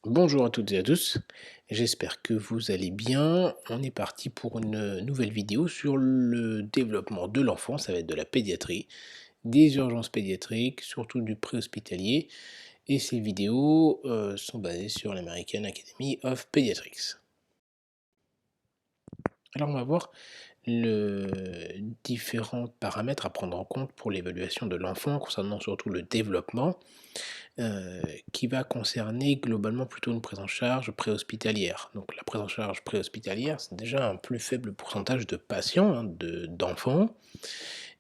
Bonjour à toutes et à tous, j'espère que vous allez bien. On est parti pour une nouvelle vidéo sur le développement de l'enfant, ça va être de la pédiatrie, des urgences pédiatriques, surtout du préhospitalier. Et ces vidéos sont basées sur l'American Academy of Pediatrics. Alors on va voir le différents paramètres à prendre en compte pour l'évaluation de l'enfant concernant surtout le développement. Qui va concerner globalement plutôt une prise en charge préhospitalière. Donc la prise en charge préhospitalière, c'est déjà un plus faible pourcentage de patients, hein, d'enfants,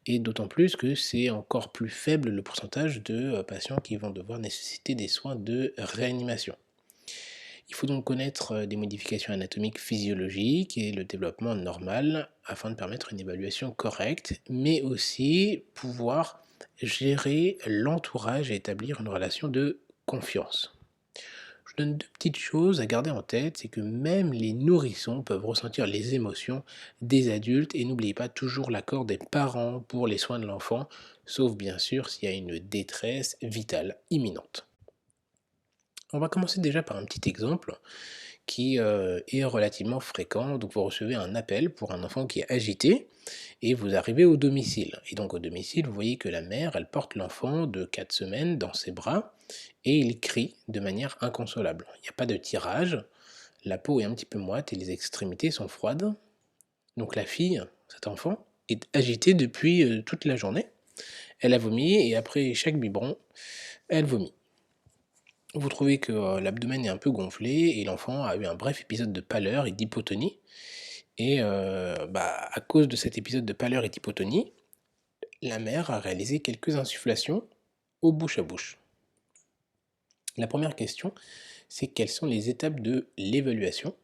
et d'autant plus que c'est encore plus faible le pourcentage de patients qui vont devoir nécessiter des soins de réanimation. Il faut donc connaître des modifications anatomiques physiologiques et le développement normal afin de permettre une évaluation correcte, mais aussi pouvoir gérer l'entourage et établir une relation de confiance. Je donne deux petites choses à garder en tête, c'est que même les nourrissons peuvent ressentir les émotions des adultes et n'oubliez pas toujours l'accord des parents pour les soins de l'enfant, sauf bien sûr s'il y a une détresse vitale imminente. On va commencer déjà par un petit exemple qui est relativement fréquent. Donc vous recevez un appel pour un enfant qui est agité et vous arrivez au domicile. Et donc au domicile, vous voyez que la mère, elle porte l'enfant de 4 semaines dans ses bras et il crie de manière inconsolable. Il n'y a pas de tirage, la peau est un petit peu moite et les extrémités sont froides. Donc la fille, cet enfant, est agitée depuis toute la journée. Elle a vomi et après chaque biberon, elle vomit. Vous trouvez que l'abdomen est un peu gonflé et l'enfant a eu un bref épisode de pâleur et d'hypotonie. Et à cause de cet épisode de pâleur et d'hypotonie, la mère a réalisé quelques insufflations au bouche à bouche. La première question, c'est quelles sont les étapes de l'évaluation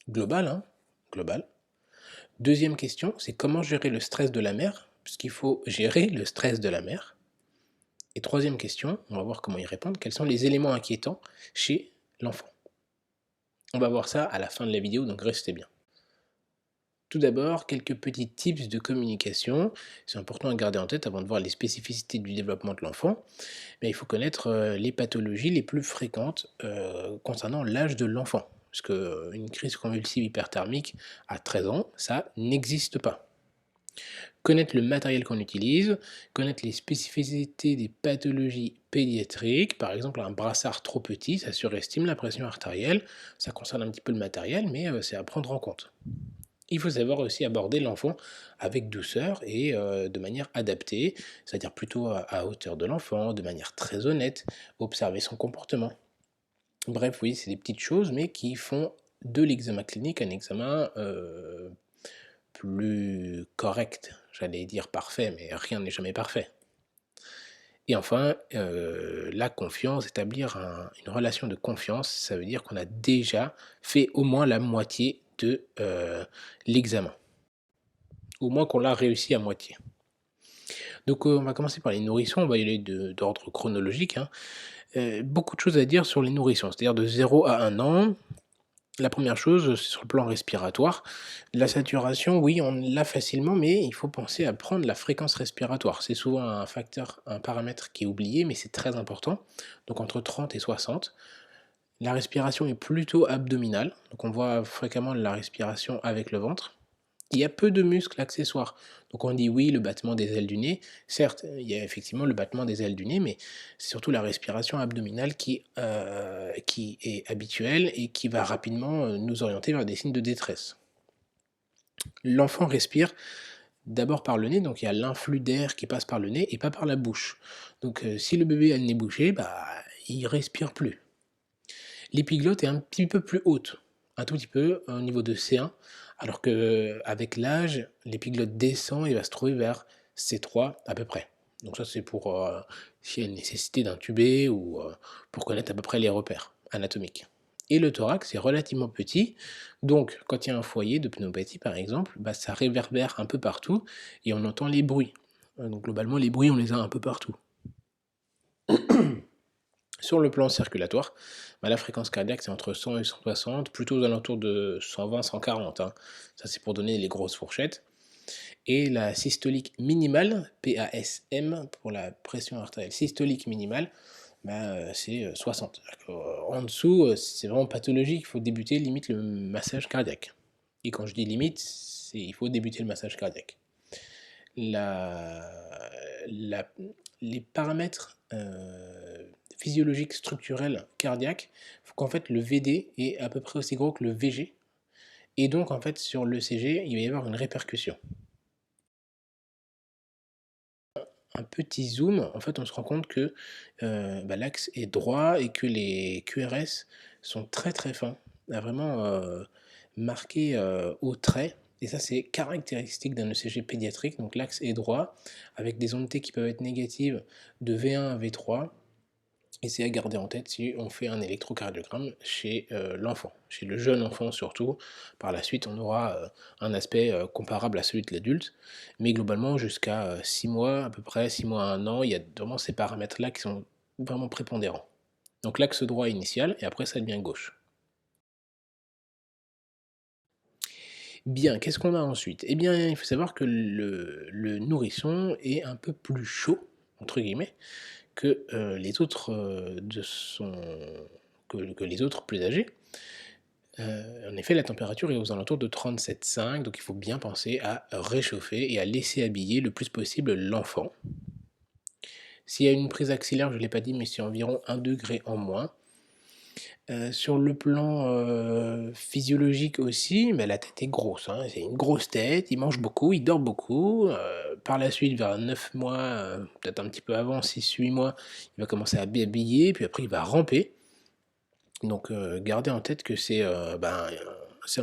globale, hein, globale. Deuxième question, c'est comment gérer le stress de la mère, puisqu'il faut gérer le stress de la mère. Et troisième question, on va voir comment y répondre, quels sont les éléments inquiétants chez l'enfant. On va voir ça à la fin de la vidéo, donc restez bien. Tout d'abord, quelques petits tips de communication. C'est important à garder en tête avant de voir les spécificités du développement de l'enfant. Mais il faut connaître les pathologies les plus fréquentes concernant l'âge de l'enfant. Parce qu'une crise convulsive hyperthermique à 13 ans, ça n'existe pas. Connaître le matériel qu'on utilise, connaître les spécificités des pathologies pédiatriques, par exemple un brassard trop petit, ça surestime la pression artérielle, ça concerne un petit peu le matériel, mais c'est à prendre en compte. Il faut savoir aussi aborder l'enfant avec douceur et de manière adaptée, c'est-à-dire plutôt à hauteur de l'enfant, de manière très honnête, observer son comportement. Bref, oui, c'est des petites choses, mais qui font de l'examen clinique un examen plus correct. J'allais dire parfait, mais rien n'est jamais parfait. Et enfin, la confiance, établir une relation de confiance, ça veut dire qu'on a déjà fait au moins la moitié de l'examen. Au moins qu'on l'a réussi à moitié. Donc, on va commencer par les nourrissons, on va y aller d'ordre chronologique, hein. Beaucoup de choses à dire sur les nourrissons, c'est-à-dire de 0 à 1 an. La première chose, c'est sur le plan respiratoire. La saturation, oui, on l'a facilement, mais il faut penser à prendre la fréquence respiratoire. C'est souvent un facteur, un paramètre qui est oublié, mais c'est très important. Donc entre 30 et 60. La respiration est plutôt abdominale, donc on voit fréquemment la respiration avec le ventre. Il y a peu de muscles accessoires. Donc on dit oui, le battement des ailes du nez. Certes, il y a effectivement le battement des ailes du nez, mais c'est surtout la respiration abdominale qui est habituelle et qui va rapidement nous orienter vers des signes de détresse. L'enfant respire d'abord par le nez, donc il y a l'influx d'air qui passe par le nez et pas par la bouche. Donc si le bébé a le nez bouché, il respire plus. L'épiglotte est un petit peu plus haute, un tout petit peu au niveau de C1, alors qu'avec l'âge, l'épiglotte descend et va se trouver vers C3 à peu près. Donc ça c'est pour s'il y a une nécessité d'intuber ou pour connaître à peu près les repères anatomiques. Et le thorax est relativement petit, donc quand il y a un foyer de pneumopathie par exemple, ça réverbère un peu partout et on entend les bruits. Donc globalement les bruits on les a un peu partout. Sur le plan circulatoire, la fréquence cardiaque c'est entre 100 et 160, plutôt aux alentours de 120-140, hein. Ça c'est pour donner les grosses fourchettes. Et la systolique minimale, PASM pour la pression artérielle systolique minimale, c'est 60. En dessous, c'est vraiment pathologique, il faut débuter limite le massage cardiaque. Et quand je dis limite, il faut débuter le massage cardiaque. La, la- les paramètres physiologiques structurels cardiaques, il faut qu'en fait le VD est à peu près aussi gros que le VG. Et donc en fait sur l'ECG, il va y avoir une répercussion. Un petit zoom, en fait on se rend compte que l'axe est droit et que les QRS sont très très fins, vraiment marqués au trait. Et ça c'est caractéristique d'un ECG pédiatrique, donc l'axe est droit, avec des ondes T qui peuvent être négatives de V1 à V3. Et c'est à garder en tête si on fait un électrocardiogramme chez l'enfant, chez le jeune enfant surtout. Par la suite, on aura un aspect comparable à celui de l'adulte, mais globalement, jusqu'à 6 mois, à peu près 6 mois à 1 an, il y a vraiment ces paramètres-là qui sont vraiment prépondérants. Donc l'axe droit initial, et après ça devient gauche. Bien, qu'est-ce qu'on a ensuite? Eh bien, il faut savoir que le nourrisson est un peu plus chaud, entre guillemets, que les autres que les autres plus âgés. En effet, la température est aux alentours de 37,5, donc il faut bien penser à réchauffer et à laisser habiller le plus possible l'enfant. S'il y a une prise axillaire, je ne l'ai pas dit, mais c'est environ 1 degré en moins. Sur le plan physiologique aussi, la tête est grosse, hein, c'est une grosse tête, il mange beaucoup, il dort beaucoup. Par la suite, vers 9 mois, peut-être un petit peu avant, 6-8 mois, il va commencer à babiller, puis après il va ramper. Donc gardez en tête que c'est un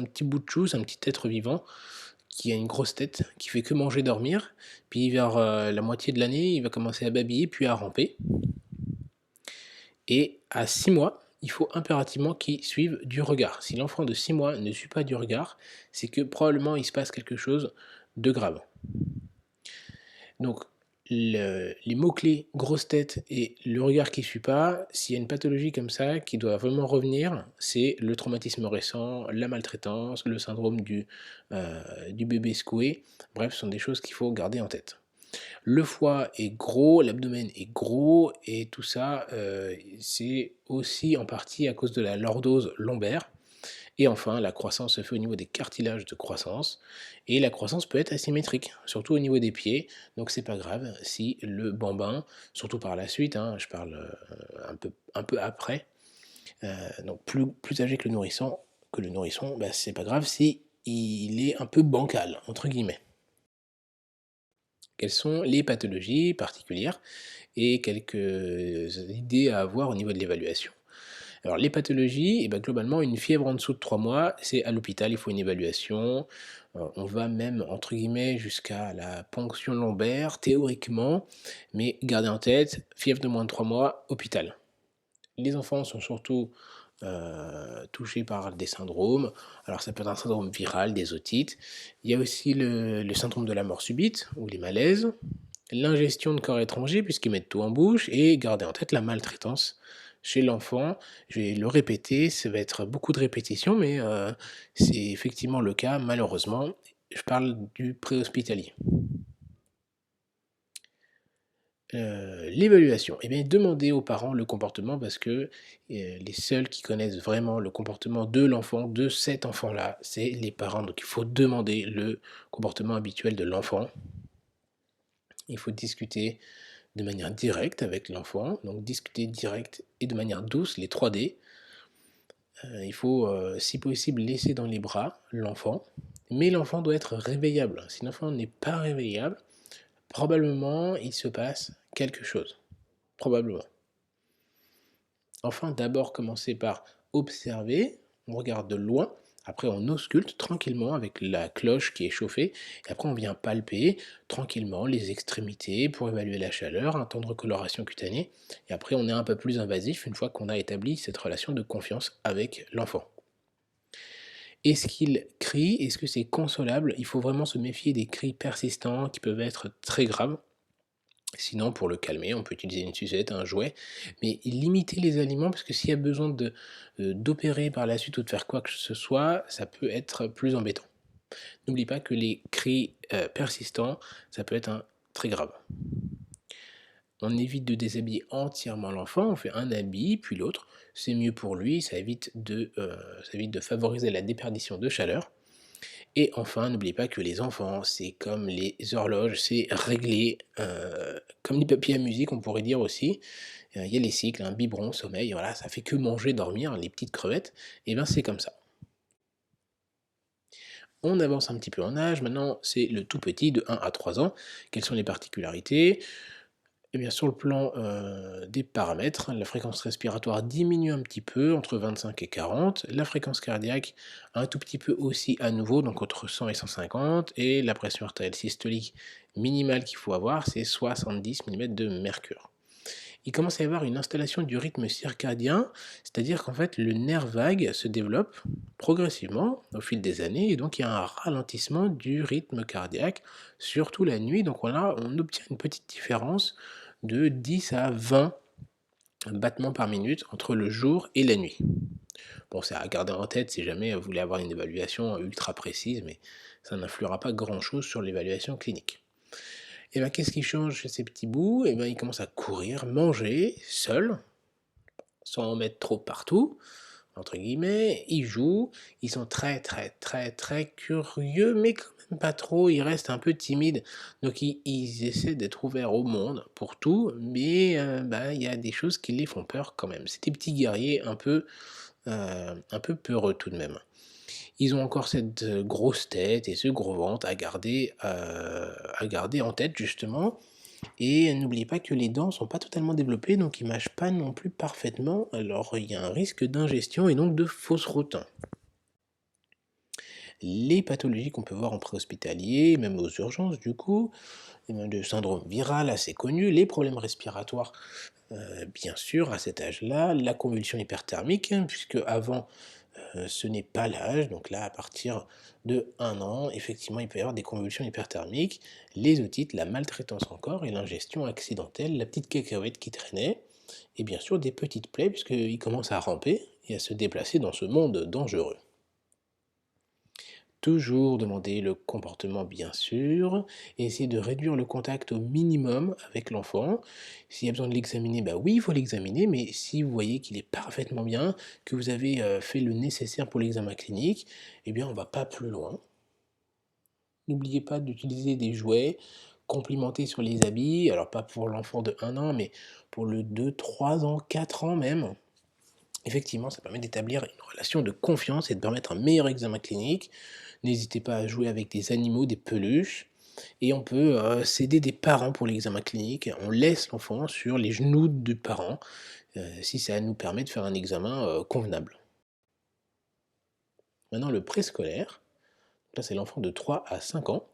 petit bout de chou, c'est un petit être vivant qui a une grosse tête, qui fait que manger, dormir. Puis vers la moitié de l'année, il va commencer à babiller, puis à ramper. Et à 6 mois, il faut impérativement qu'il suive du regard. Si l'enfant de 6 mois ne suit pas du regard, c'est que probablement il se passe quelque chose de grave. Donc, les mots-clés grosse tête et le regard qui ne suit pas, s'il y a une pathologie comme ça qui doit vraiment revenir, c'est le traumatisme récent, la maltraitance, le syndrome du bébé secoué. Bref, ce sont des choses qu'il faut garder en tête. Le foie est gros, l'abdomen est gros, et tout ça, c'est aussi en partie à cause de la lordose lombaire. Et enfin, la croissance se fait au niveau des cartilages de croissance, et la croissance peut être asymétrique, surtout au niveau des pieds, donc c'est pas grave si le bambin, surtout par la suite, hein, je parle un peu après, donc plus âgé que le nourrisson, c'est pas grave si il est un peu bancal, entre guillemets. Quelles sont les pathologies particulières et quelques idées à avoir au niveau de l'évaluation. Alors les pathologies, globalement, une fièvre en dessous de 3 mois, c'est à l'hôpital, il faut une évaluation. On va même, entre guillemets, jusqu'à la ponction lombaire, théoriquement, mais gardez en tête, fièvre de moins de 3 mois, hôpital. Les enfants sont surtout touchés par des syndromes. Alors ça peut être un syndrome viral, des otites. Il y a aussi le syndrome de la mort subite, ou les malaises. L'ingestion de corps étrangers, puisqu'ils mettent tout en bouche, et garder en tête la maltraitance chez l'enfant. Je vais le répéter, ça va être beaucoup de répétitions, mais c'est effectivement le cas, malheureusement. Je parle du préhospitalier. L'évaluation. Eh bien, demandez aux parents le comportement parce que les seuls qui connaissent vraiment le comportement de l'enfant, de cet enfant-là, c'est les parents. Donc, il faut demander le comportement habituel de l'enfant. Il faut discuter de manière directe avec l'enfant, donc discuter direct et de manière douce, les 3D. Il faut, si possible, laisser dans les bras l'enfant, mais l'enfant doit être réveillable. Si l'enfant n'est pas réveillable, probablement il se passe quelque chose. Probablement. Enfin, d'abord commencer par observer, on regarde de loin, après on ausculte tranquillement avec la cloche qui est chauffée, et après on vient palper tranquillement les extrémités pour évaluer la chaleur, un temps de recoloration cutanée, et après on est un peu plus invasif une fois qu'on a établi cette relation de confiance avec l'enfant. Est-ce qu'il crie? Est-ce que c'est consolable? Il faut vraiment se méfier des cris persistants qui peuvent être très graves. Sinon, pour le calmer, on peut utiliser une sucette, un jouet, mais limiter les aliments parce que s'il y a besoin d'opérer par la suite ou de faire quoi que ce soit, ça peut être plus embêtant. N'oublie pas que les cris persistants, ça peut être très grave. On évite de déshabiller entièrement l'enfant, on fait un habit, puis l'autre. C'est mieux pour lui, ça évite de favoriser la déperdition de chaleur. Et enfin, n'oubliez pas que les enfants, c'est comme les horloges, c'est réglé, comme les papiers à musique, on pourrait dire aussi. Il y a les cycles, un biberon, sommeil, voilà, ça fait que manger, dormir, les petites crevettes, et ben c'est comme ça. On avance un petit peu en âge, maintenant c'est le tout petit de 1 à 3 ans. Quelles sont les particularités? Eh bien, sur le plan, des paramètres, la fréquence respiratoire diminue un petit peu, entre 25 et 40. La fréquence cardiaque, un tout petit peu aussi à nouveau, donc entre 100 et 150. Et la pression artérielle systolique minimale qu'il faut avoir, c'est 70 millimètres de mercure. Il commence à y avoir une installation du rythme circadien, c'est-à-dire qu'en fait, le nerf vague se développe progressivement au fil des années, et donc il y a un ralentissement du rythme cardiaque, surtout la nuit. Donc on obtient une petite différence de 10 à 20 battements par minute entre le jour et la nuit. Bon, c'est à garder en tête si jamais vous voulez avoir une évaluation ultra précise, mais ça n'influera pas grand-chose sur l'évaluation clinique. Et ben, qu'est-ce qui change chez ces petits bouts? Et ben, ils commencent à courir, manger, seuls, sans en mettre trop partout, entre guillemets. Ils jouent, ils sont très, très, très, très curieux, mais quand même pas trop. Ils restent un peu timides. Donc, ils essaient d'être ouverts au monde pour tout, mais bah, il y a des choses qui les font peur quand même. C'est des petits guerriers un peu peureux tout de même. Ils ont encore cette, grosse tête et ce gros ventre à garder en tête justement, et n'oubliez pas que les dents sont pas totalement développées, donc ils mâchent pas non plus parfaitement, alors il y a un risque d'ingestion et donc de fausse route. Les pathologies qu'on peut voir en préhospitalier, même aux urgences du coup, et ben le syndrome viral assez connu, les problèmes respiratoires, bien sûr à cet âge-là, la convulsion hyperthermique, hein, puisque avant ce n'est pas l'âge, donc là, à partir de 1 an, effectivement, il peut y avoir des convulsions hyperthermiques, les otites, la maltraitance encore, et l'ingestion accidentelle, la petite cacahuète qui traînait, et bien sûr des petites plaies, puisqu'il commence à ramper et à se déplacer dans ce monde dangereux. Toujours demander le comportement bien sûr, et essayer de réduire le contact au minimum avec l'enfant. S'il y a besoin de l'examiner, bah oui, il faut l'examiner, mais si vous voyez qu'il est parfaitement bien, que vous avez fait le nécessaire pour l'examen clinique, eh bien on va pas plus loin. N'oubliez pas d'utiliser des jouets complimentés sur les habits, alors pas pour l'enfant de 1 an, mais pour le 2, 3 ans, 4 ans même. Effectivement, ça permet d'établir une relation de confiance et de permettre un meilleur examen clinique. N'hésitez pas à jouer avec des animaux, des peluches, et on peut s'aider des parents pour l'examen clinique. On laisse l'enfant sur les genoux du parent, si ça nous permet de faire un examen convenable. Maintenant, le préscolaire, là c'est l'enfant de 3 à 5 ans.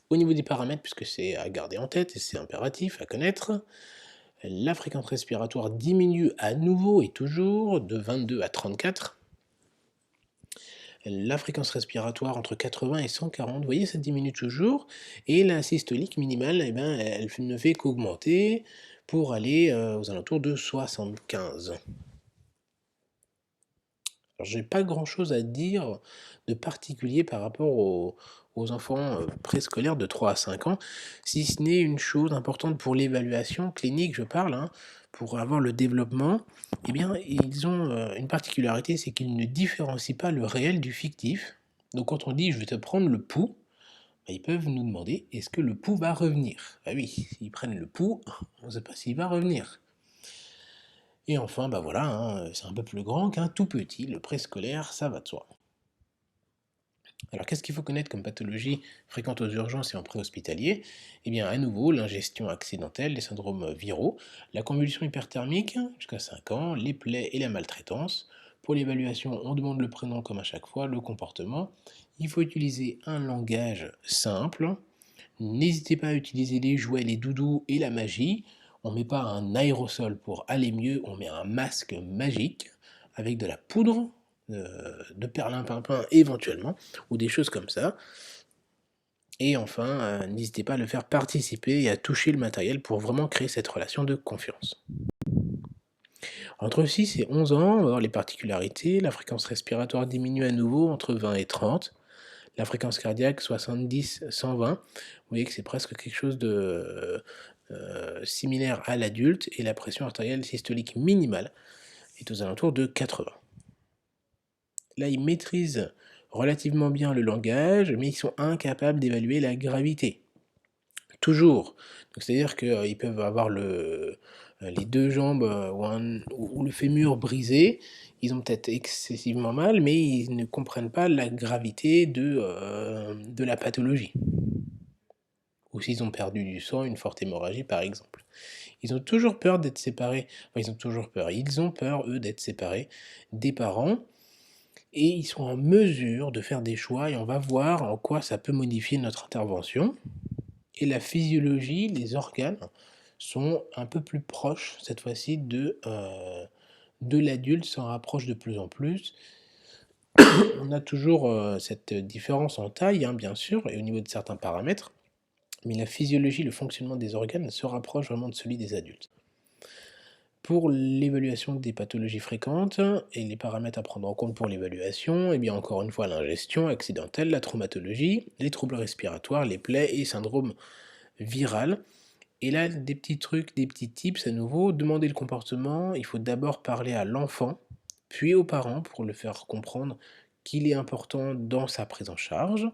Au niveau des paramètres, puisque c'est à garder en tête et c'est impératif à connaître, la fréquence respiratoire diminue à nouveau et toujours de 22 à 34. La fréquence respiratoire entre 80 et 140, vous voyez, ça diminue toujours, et la systolique minimale, eh ben, elle ne fait qu'augmenter pour aller aux alentours de 75. Alors, j'ai pas grand-chose à dire de particulier par rapport aux enfants préscolaires de 3 à 5 ans, si ce n'est une chose importante pour l'évaluation clinique, je parle, hein, pour avoir le développement, eh bien, ils ont une particularité, c'est qu'ils ne différencient pas le réel du fictif. Donc, quand on dit je vais te prendre le pouls, bah, ils peuvent nous demander est-ce que le pouls va revenir? Ah oui, s'ils prennent le pouls, on ne sait pas s'il va revenir. Et enfin, bah voilà, hein, c'est un peu plus grand qu'un tout petit, le préscolaire, ça va de soi. Alors qu'est-ce qu'il faut connaître comme pathologie fréquente aux urgences et en préhospitalier? Eh bien, à nouveau, l'ingestion accidentelle, les syndromes viraux, la convulsion hyperthermique jusqu'à 5 ans, les plaies et la maltraitance. Pour l'évaluation, on demande le prénom comme à chaque fois, le comportement. Il faut utiliser un langage simple. N'hésitez pas à utiliser les jouets, les doudous et la magie. On ne met pas un aérosol pour aller mieux, on met un masque magique avec de la poudre de perlimpinpin éventuellement, ou des choses comme ça. Et enfin, n'hésitez pas à le faire participer et à toucher le matériel pour vraiment créer cette relation de confiance. Entre 6 et 11 ans, on va voir les particularités. La fréquence respiratoire diminue à nouveau entre 20 et 30. La fréquence cardiaque 70-120. Vous voyez que c'est presque quelque chose similaire à l'adulte et la pression artérielle systolique minimale est aux alentours de 80. Là, ils maîtrisent relativement bien le langage, mais ils sont incapables d'évaluer la gravité. Toujours. Donc c'est-à-dire qu'ils peuvent avoir les 2 jambes, ou le fémur brisé, ils ont peut-être excessivement mal, mais ils ne comprennent pas la gravité de la pathologie. Ou s'ils ont perdu du sang, une forte hémorragie par exemple. Ils ont toujours peur d'être séparés, ils ont peur, eux, d'être séparés des parents et ils sont en mesure de faire des choix et on va voir en quoi ça peut modifier notre intervention. Et la physiologie, les organes sont un peu plus proches cette fois-ci de l'adulte, s'en rapprochent de plus en plus. On a toujours cette différence en taille, hein, bien sûr, et au niveau de certains paramètres, mais la physiologie, le fonctionnement des organes se rapproche vraiment de celui des adultes. Pour l'évaluation des pathologies fréquentes et les paramètres à prendre en compte pour l'évaluation, eh bien encore une fois l'ingestion accidentelle, la traumatologie, les troubles respiratoires, les plaies et syndromes viraux. Et là, des petits trucs, des petits tips à nouveau, demander le comportement, il faut d'abord parler à l'enfant, puis aux parents pour le faire comprendre qu'il est important dans sa prise en charge.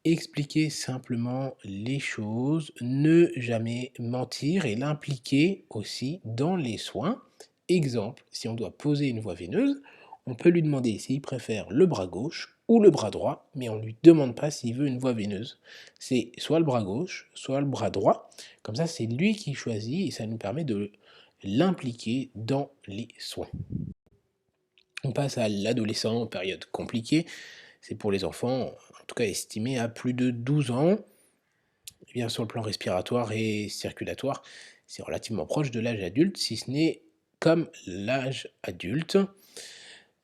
Expliquer simplement les choses, ne jamais mentir et l'impliquer aussi dans les soins. Exemple, si on doit poser une voie veineuse, on peut lui demander s'il préfère le bras gauche ou le bras droit, mais on ne lui demande pas s'il veut une voie veineuse. C'est soit le bras gauche, soit le bras droit. Comme ça, c'est lui qui choisit et ça nous permet de l'impliquer dans les soins. On passe à l'adolescent, période compliquée. C'est pour les enfants, en tout cas estimés à plus de 12 ans. Eh bien, sur le plan respiratoire et circulatoire, c'est relativement proche de l'âge adulte, si ce n'est comme l'âge adulte.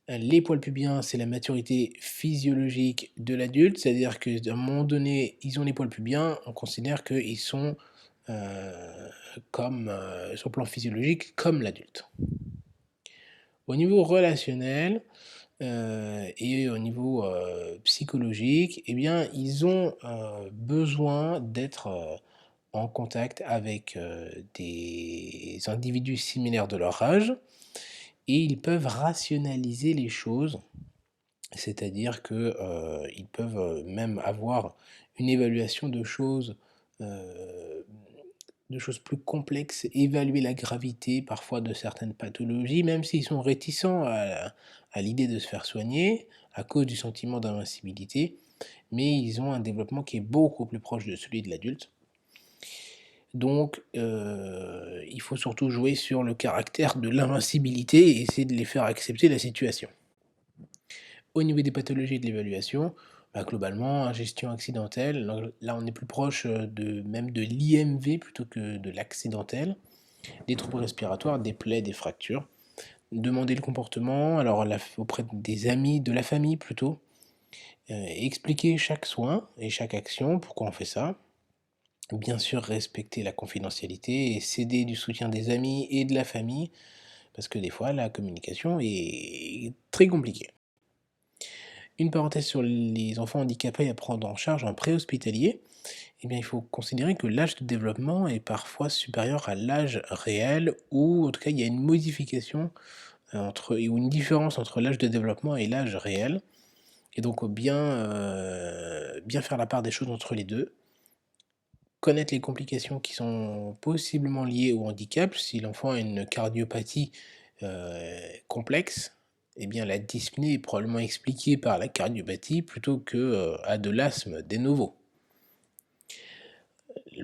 Les poils pubiens, c'est la maturité physiologique de l'adulte, c'est-à-dire qu'à un moment donné, ils ont les poils pubiens, on considère qu'ils sont sur le plan physiologique comme l'adulte. Au niveau relationnel, et au niveau psychologique, eh bien, ils ont besoin d'être en contact avec des individus similaires de leur âge et ils peuvent rationaliser les choses, c'est-à-dire que ils peuvent même avoir une évaluation euh, de choses plus complexes, évaluer la gravité parfois de certaines pathologies, même s'ils sont réticents à l'idée de se faire soigner à cause du sentiment d'invincibilité, mais ils ont un développement qui est beaucoup plus proche de celui de l'adulte. Donc, il faut surtout jouer sur le caractère de l'invincibilité et essayer de les faire accepter la situation. Au niveau des pathologies et de l'évaluation, globalement, ingestion accidentelle, là on est plus proche même de l'IMV plutôt que de l'accidentel, des troubles respiratoires, des plaies, des fractures. Demander le comportement, alors auprès des amis, de la famille plutôt, expliquer chaque soin et chaque action, pourquoi on fait ça. Bien sûr, respecter la confidentialité et céder du soutien des amis et de la famille, parce que des fois, la communication est très compliquée. Une parenthèse sur les enfants handicapés à prendre en charge en préhospitalier, eh bien, il faut considérer que l'âge de développement est parfois supérieur à l'âge réel, ou en tout cas, il y a une modification ou une différence entre l'âge de développement et l'âge réel. Et donc, bien faire la part des choses entre les deux. Connaître les complications qui sont possiblement liées au handicap. Si l'enfant a une cardiopathie complexe, eh bien la dyspnée est probablement expliquée par la cardiopathie plutôt que à de l'asthme de novo.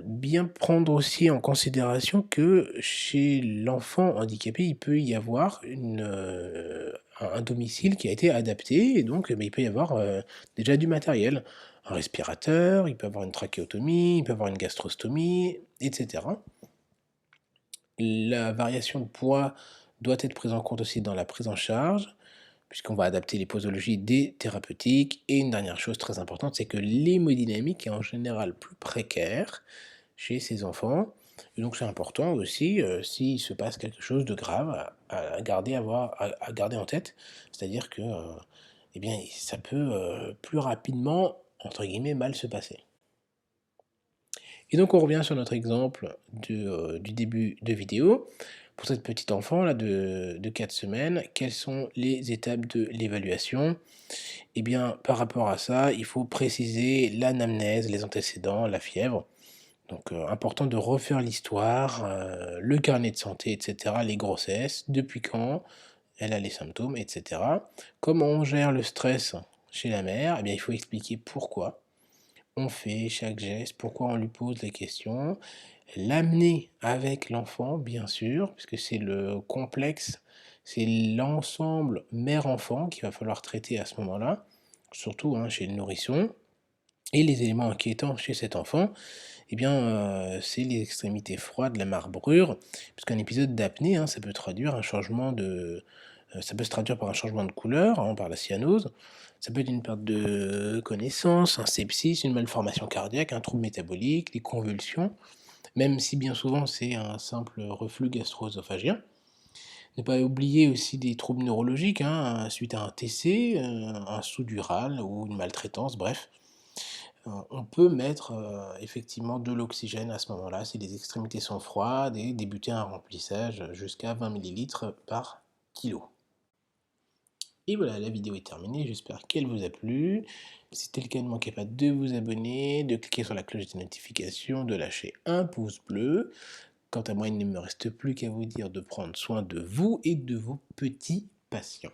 Bien prendre aussi en considération que chez l'enfant handicapé, il peut y avoir un domicile qui a été adapté et donc il peut y avoir déjà du matériel. Un respirateur, il peut avoir une trachéotomie, il peut avoir une gastrostomie, etc. La variation de poids doit être prise en compte aussi dans la prise en charge, puisqu'on va adapter les posologies des thérapeutiques. Et une dernière chose très importante, c'est que l'hémodynamique est en général plus précaire chez ces enfants. Et donc c'est important aussi, s'il se passe quelque chose de grave, à garder en tête. C'est-à-dire que eh bien, ça peut plus rapidement, entre guillemets, mal se passer. Et donc on revient sur notre exemple du début de vidéo. Pour cette petite enfant là de 4 semaines, quelles sont les étapes de l'évaluation? Eh bien, par rapport à ça, il faut préciser l'anamnèse, les antécédents, la fièvre. Donc, important de refaire l'histoire, le carnet de santé et cetera, les grossesses, depuis quand elle a les symptômes et cetera. Comment on gère le stress chez la mère? Eh bien, il faut expliquer pourquoi on fait chaque geste, pourquoi on lui pose les questions. L'amener avec l'enfant, bien sûr, puisque c'est le complexe, c'est l'ensemble mère-enfant qu'il va falloir traiter à ce moment-là, surtout, hein, chez le nourrisson. Et les éléments inquiétants chez cet enfant, eh bien, c'est les extrémités froides, la marbrure, puisqu'un épisode d'apnée, hein, ça peut se traduire par un changement de couleur, hein, par la cyanose. Ça peut être une perte de connaissance, un sepsis, une malformation cardiaque, un trouble métabolique, des convulsions, même si bien souvent c'est un simple reflux gastro-œsophagien. Ne pas oublier aussi des troubles neurologiques, hein, suite à un TC, un sous-dural ou une maltraitance, bref. On peut mettre, effectivement de l'oxygène à ce moment-là, si les extrémités sont froides et débuter un remplissage jusqu'à 20 millilitres par kilo. Et voilà, la vidéo est terminée, j'espère qu'elle vous a plu. Si c'était le cas, ne manquez pas de vous abonner, de cliquer sur la cloche des notifications, de lâcher un pouce bleu. Quant à moi, il ne me reste plus qu'à vous dire de prendre soin de vous et de vos petits patients.